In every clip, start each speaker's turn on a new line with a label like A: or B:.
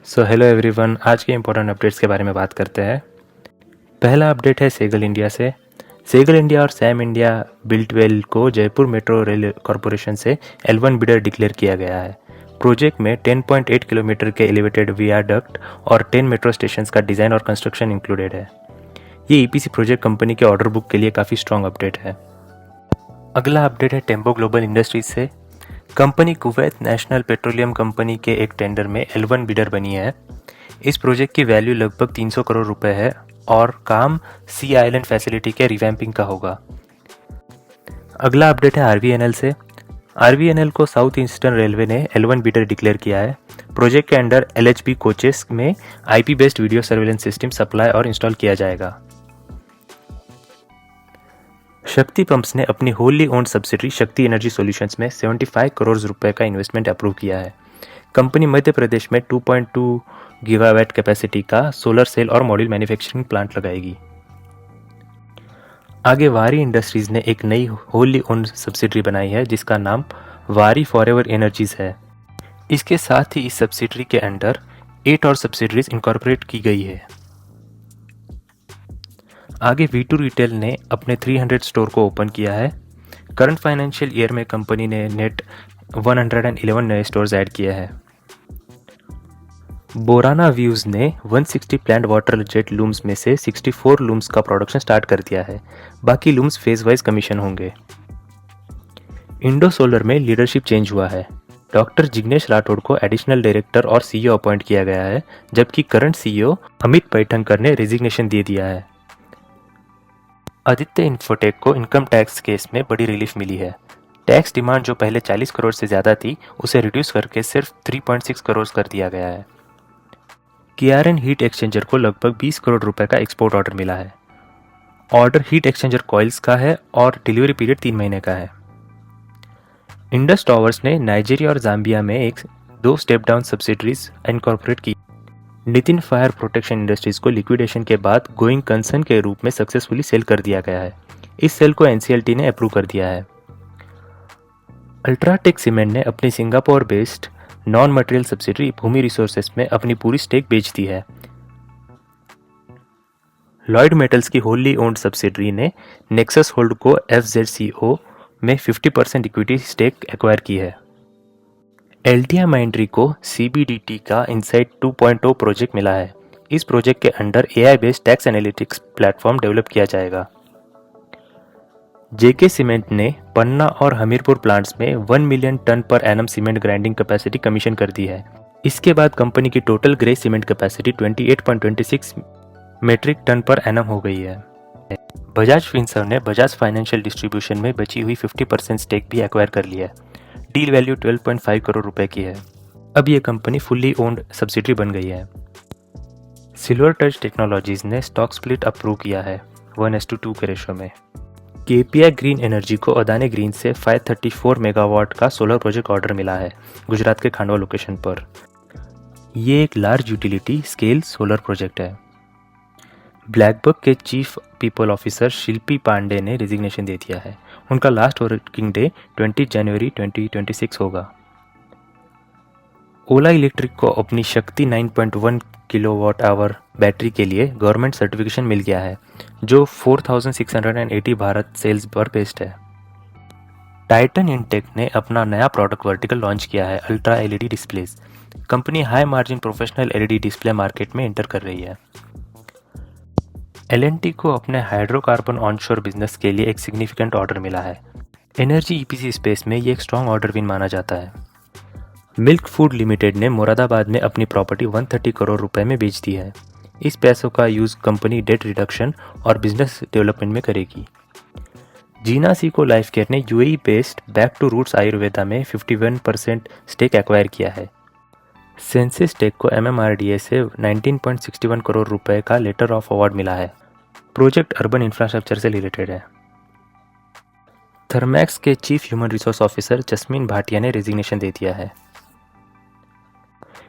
A: So hello everyone, आज के important updates के बारे में बात करते हैं। पहला अपडेट है सेगल इंडिया से। सेगल इंडिया और सैम इंडिया बिल्टवेल को जयपुर मेट्रो रेल कॉरपोरेशन से L1 बिडर डिक्लेयर किया गया है। प्रोजेक्ट में 10.8 किलोमीटर के एलिवेटेड वियाडक्ट और 10 मेट्रो स्टेशंस का डिज़ाइन और कंस्ट्रक्शन इंक्लूडेड है। ये EPC प्रोजेक्ट कंपनी के ऑर्डर बुक के लिए काफ़ी स्ट्रॉन्ग अपडेट है। अगला अपडेट है टेम्पो ग्लोबल इंडस्ट्रीज से। Company Kuwait national petroleum company के एक टेंडर में L1 बिडर बनी है। इस प्रोजेक्ट की वैल्यू लगभग 300 करोड़ रुपए है और काम सी आइलैंड फैसिलिटी के रिवैम्पिंग का होगा। अगला अपडेट है RVNL से। RVNL को साउथ ईस्टर्न रेलवे ने L1 बिडर डिक्लेयर किया है। प्रोजेक्ट के अंडर LHB कोचेस में IP based video surveillance system supply और इंस्टॉल किया जाएगा। शक्ति पंप्स ने अपनी होली ओन्ड सब्सिडरी शक्ति एनर्जी सॉल्यूशंस में 75 करोड़ रुपए का इन्वेस्टमेंट अप्रूव किया है। कंपनी मध्य प्रदेश में 2.2 गीगावाट कैपेसिटी का सोलर सेल और मॉड्यूल मैन्युफैक्चरिंग प्लांट लगाएगी। आगे वारी इंडस्ट्रीज ने एक नई होली ओन्ड सब्सिडरी बनाई है जिसका नाम वारी फॉरएवर एनर्जीज है। इसके साथ ही इस सब्सिडरी के अंडर 8 और सब्सिडरीज इनकॉर्पोरेट की गई है। आगे V2 रिटेल ने अपने 300 स्टोर को ओपन किया है। करंट फाइनेंशियल ईयर में कंपनी ने नेट 111 नए स्टोर्स ऐड किए हैं। बोराना व्यूज ने 160 प्लांट वाटर जेट लूम्स में से 64 लूम्स का प्रोडक्शन स्टार्ट कर दिया है। बाकी लूम्स फेज वाइज कमीशन होंगे। इंडो सोलर में लीडरशिप चेंज हुआ है। डॉक्टर जिग्नेश राठौड़ को एडिशनल डायरेक्टर और CEO अपॉइंट किया गया है, जबकि करंट CEO अमित पैठणकर ने रेजिग्नेशन दे दिया है। आदित्य इंफोटेक को इनकम टैक्स केस में बड़ी रिलीफ मिली है। टैक्स डिमांड जो पहले 40 करोड़ से ज़्यादा थी उसे रिड्यूस करके सिर्फ 3.6 करोड़ कर दिया गया है। KRN हीट एक्सचेंजर को लगभग 20 करोड़ रुपए का एक्सपोर्ट ऑर्डर मिला है। ऑर्डर हीट एक्सचेंजर कॉइल्स का है और डिलीवरी पीरियड 3 महीने का है। इंडस टावर्स ने नाइजीरिया और जाम्बिया में 2 स्टेप डाउन सब्सिडरीज इनकॉर्पोरेट की। नितिन फायर प्रोटेक्शन इंडस्ट्रीज को लिक्विडेशन के बाद गोइंग कंसर्न के रूप में सक्सेसफुली सेल कर दिया गया है। इस सेल को NCLT ने अप्रूव कर दिया है। अल्ट्राटेक सीमेंट ने अपनी Singapore based non material subsidiary Bhumi resources में अपनी पूरी स्टेक बेच दी है। लॉयड मेटल्स की होली ओन्ड सब्सिडरी ने नेक्सस होल्ड को FZCO में 50% इक्विटी स्टेक एक्वायर की है। एल्टिया माइंड्री को CBDT का इनसाइट 2.0 प्रोजेक्ट मिला है। इस प्रोजेक्ट के under AI based tax analytics platform develop किया जाएगा। JK सीमेंट ने पन्ना और हमीरपुर प्लांट्स में 1 million ton per annum cement grinding capacity commission कर दी है। इसके बाद कंपनी की total grey cement capacity 28.26 metric ton per annum हो गई है। बजाज फिनसर्व ने बजाज फाइनेंशियल डिस्ट्रीब्यूशन में बची हुई 50% स्टेक भी एक्वायर कर लिया है। डील वैल्यू 12.5 करोड़ रुपए की है। अब ये कंपनी फुल्ली ओन्ड सब्सिडरी बन गई है। सिल्वर टच टेक्नोलॉजीज ने स्टॉक स्प्लिट अप्रूव किया है 1:2 के रेशो में। KPI ग्रीन एनर्जी को अदानी ग्रीन से 534 मेगावाट का सोलर प्रोजेक्ट ऑर्डर मिला है गुजरात के खांडवा लोकेशन पर। ये एक large utility scale solar project है। ब्लैकबक के चीफ पीपल ऑफिसर शिल्पी पांडे ने रेजिग्नेशन दे दिया है। उनका लास्ट वर्किंग डे 20 जनवरी 2026 होगा। ओला इलेक्ट्रिक को अपनी शक्ति 9.1 किलोवाट आवर बैटरी के लिए गवर्नमेंट सर्टिफिकेशन मिल गया है, जो 4680 भारत सेल्स पर बेस्ड है। टाइटन इंटेक ने अपना नया प्रोडक्ट वर्टिकल लॉन्च किया है, ultra LED displays. Company high margin professional LED display market में एंटर कर रही है। L&T को अपने हाइड्रोकार्बन ऑनशोर बिजनेस के लिए एक सिग्निफिकेंट ऑर्डर मिला है। एनर्जी EPC स्पेस में ये एक स्ट्रॉन्ग ऑर्डर विन माना जाता है। मिल्क फूड लिमिटेड ने मुरादाबाद में अपनी प्रॉपर्टी 130 करोड़ रुपए में बेच दी है। इस पैसों का यूज कंपनी डेट रिडक्शन और बिजनेस डेवलपमेंट में करेगी। जीना सीको लाइफ केयर ने UAE based back to roots Ayurveda में 51% स्टेक एक्वायर किया है। सेंसिस टेक को MMRDA से 19.61 करोड़ रुपए का लेटर ऑफ अवार्ड मिला है। प्रोजेक्ट अर्बन इंफ्रास्ट्रक्चर से रिलेटेड है। थर्मैक्स के chief human resource officer jasmine Bhatia ने रेजिग्नेशन दे दिया है।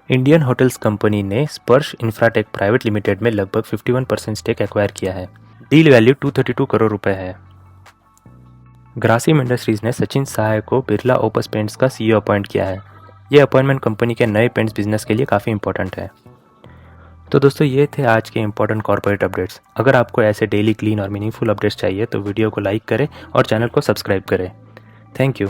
A: इंडियन होटल्स कंपनी ने स्पर्श इंफ्राटेक प्राइवेट लिमिटेड में लगभग 51% स्टेक एक्वायर किया है। डील वैल्यू 232 करोड़ रुपए है। ग्रासिम इंडस्ट्रीज ने सचिन सहाय को बिरला ओपस पेंट्स का CEO अपॉइंट किया है। ये अपॉइंटमेंट कंपनी के नए पेंट्स बिजनेस के लिए काफ़ी इंपॉर्टेंट है। तो दोस्तों ये थे आज के इंपॉर्टेंट कॉर्पोरेट अपडेट्स। अगर आपको ऐसे डेली क्लीन और मीनिंगफुल अपडेट्स चाहिए तो वीडियो को लाइक करें और चैनल को सब्सक्राइब करें। Thank you.